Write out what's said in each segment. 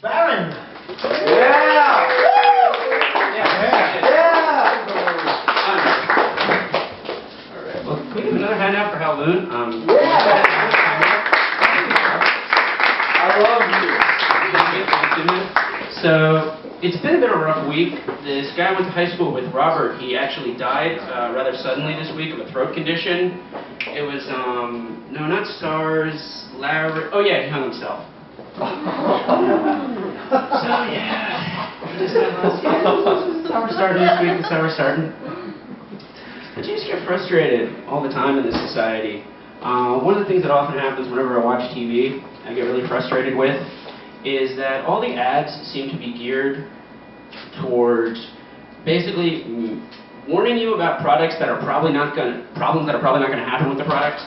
Barron! Yeah! Alright, well, can we have another handout for Halloween? I love you. So, it's been a bit of a rough week. This guy I went to high school with, Robert, he actually died rather suddenly this week of a throat condition. It was, no, not SARS, oh yeah, he hung himself. So yeah, that's how we're starting this week, that's how we're starting. But you just get frustrated all the time in this society. One of the things that often happens whenever I watch TV, I get really frustrated with, is that all the ads seem to be geared towards basically warning you about products that are probably not going problems that are probably not going to happen with the product.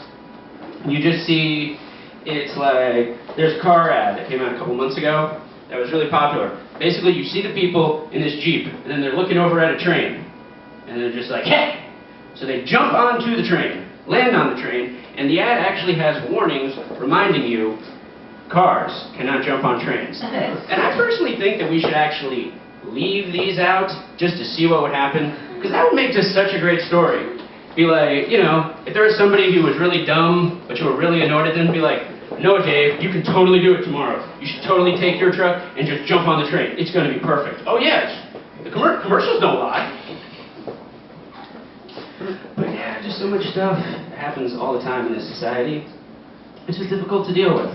You just see, it's like, there's a car ad that came out a couple months ago that was really popular. Basically, you see the people in this Jeep, and then they're looking over at a train, and they're just like, hey! So they jump onto the train, land on the train, and the ad actually has warnings reminding you, cars cannot jump on trains. And I personally think that we should actually leave these out just to see what would happen, because that would make just such a great story. Be like, you know, if there was somebody who was really dumb, but you were really annoyed at them, be like, no, Dave, you can totally do it tomorrow. You should totally take your truck and just jump on the train. It's going to be perfect. Oh, yes. The commercials don't lie. But yeah, just so much stuff happens all the time in this society. It's just difficult to deal with.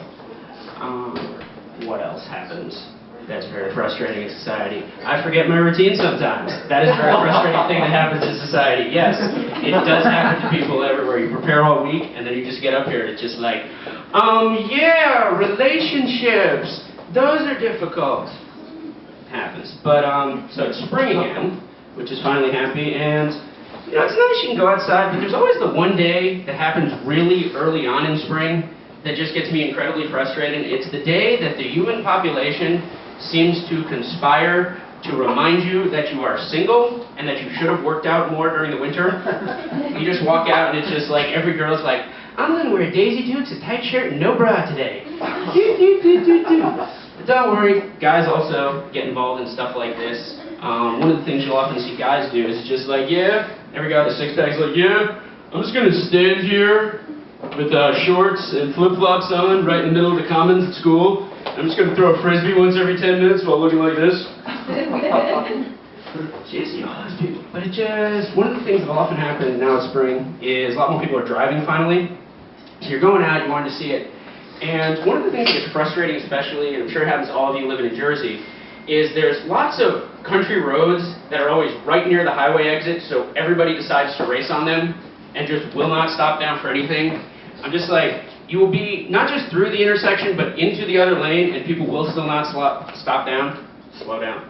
What else happens? That's very frustrating in society. I forget my routine sometimes. That is a very frustrating thing that happens in society. Yes, it does happen to people everywhere. You prepare all week, and then you just get up here, and it's just like, yeah, relationships. Those are difficult. It happens. But, so it's spring again, which is finally happy, and, you know, it's nice you can go outside, but there's always the one day that happens really early on in spring that just gets me incredibly frustrated. It's the day that the human population seems to conspire to remind you that you are single and that you should have worked out more during the winter. You just walk out and it's just like every girl's like, I'm going to wear Daisy Dukes, a tight shirt, and no bra today. But don't worry, guys also get involved in stuff like this. One of the things you'll often see guys do is just like, yeah, every guy with a six-pack's like, yeah, I'm just going to stand here with shorts and flip-flops on right in the middle of the commons at school. I'm just going to throw a frisbee once every 10 minutes while looking like this. Jeez, you know, those people. But it just, one of the things that will often happen now in spring is a lot more people are driving finally. So you're going out, you wanted to see it. And one of the things that gets frustrating especially, and I'm sure it happens to all of you living in Jersey, is there's lots of country roads that are always right near the highway exit, so everybody decides to race on them and just will not stop down for anything. I'm just like, you will be not just through the intersection, but into the other lane, and people will still not stop down. Slow down.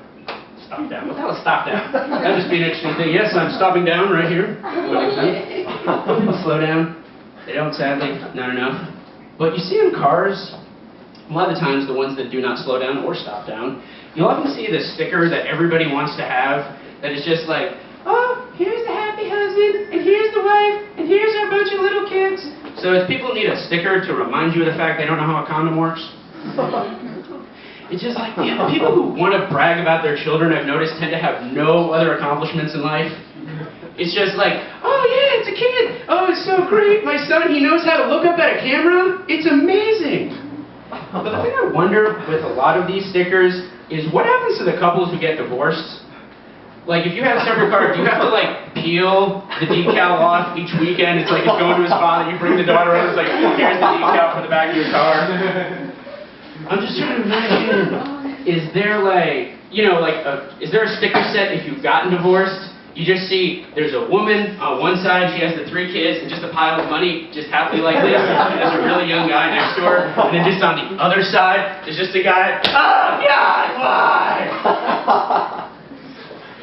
Stop down. What the hell is stop down? That would just be an interesting thing. Yes, I'm stopping down right here. People slow down. They don't, sadly, not enough. But you see in cars, a lot of the times the ones that do not slow down or stop down, you'll often see the sticker that everybody wants to have that is just like, oh, here's the happy husband, and here's the wife, and here's our bunch of little kids. So if people need a sticker to remind you of the fact they don't know how a condom works, it's just like, you know, people who want to brag about their children, I've noticed, tend to have no other accomplishments in life. It's just like, oh yeah, it's a kid. Oh, it's so great. My son, he knows how to look up at a camera. It's amazing. But the thing I wonder with a lot of these stickers is what happens to the couples who get divorced? Like, if you have a separate car, do you have to, like, peel the decal off each weekend? It's like it's going to his father. You bring the daughter in, it's like, here's the decal for the back of your car. I'm just trying to imagine, is there, like, you know, like, is there a sticker set if you've gotten divorced? You just see, there's a woman on one side, she has the 3 kids, and just a pile of money, just happily like this. There's a really young guy next to her. And then just on the other side, there's just a guy, oh, God, why?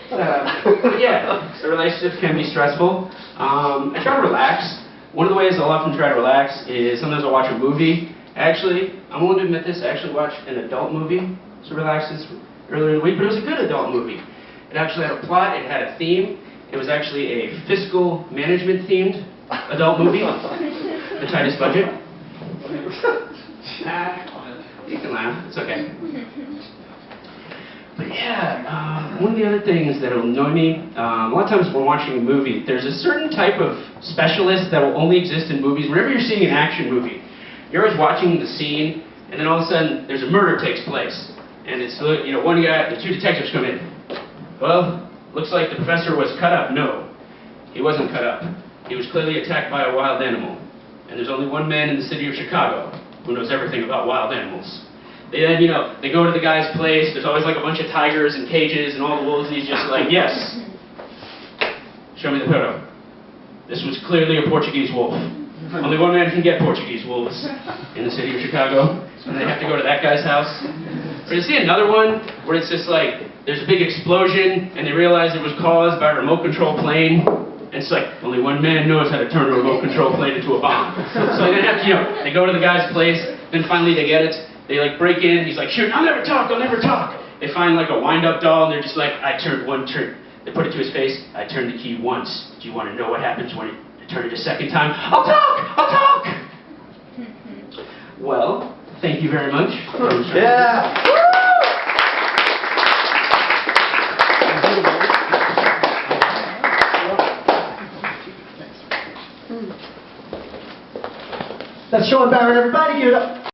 But yeah, so relationships can be stressful. I try to relax. One of the ways I'll often try to relax is sometimes I'll watch a movie. Actually, I'm willing to admit this, I actually watched an adult movie to relax this earlier in the week, but it was a good adult movie. It actually had a plot, it had a theme. It was actually a fiscal management themed adult movie. The tightest budget. You can laugh. It's okay. But yeah, one of the other things that will annoy me, a lot of times when we're watching a movie, there's a certain type of specialist that will only exist in movies. Whenever you're seeing an action movie, you're always watching the scene, and then all of a sudden, there's a murder takes place. And it's, you know, one guy, the two detectives come in. Well, looks like the professor was cut up. No, he wasn't cut up. He was clearly attacked by a wild animal. And there's only one man in the city of Chicago who knows everything about wild animals. They then, you know, they go to the guy's place, there's always like a bunch of tigers and cages and all the wolves, and he's just like, yes, show me the photo. This was clearly a Portuguese wolf. Only one man can get Portuguese wolves in the city of Chicago, and they have to go to that guy's house. Or you see another one where it's just like, there's a big explosion, and they realize it was caused by a remote control plane. And it's like, only one man knows how to turn a remote control plane into a bomb. So they have to, you know, they go to the guy's place, then finally they get it. They like break in, he's like, shoot, I'll never talk. They find like a wind-up doll, and they're just like, I turned one turn. They put it to his face, I turned the key once. Do you want to know what happens when you turn it a second time? I'll talk! Well, thank you very much. Yeah! That's Shawn, Barron, everybody, give it up.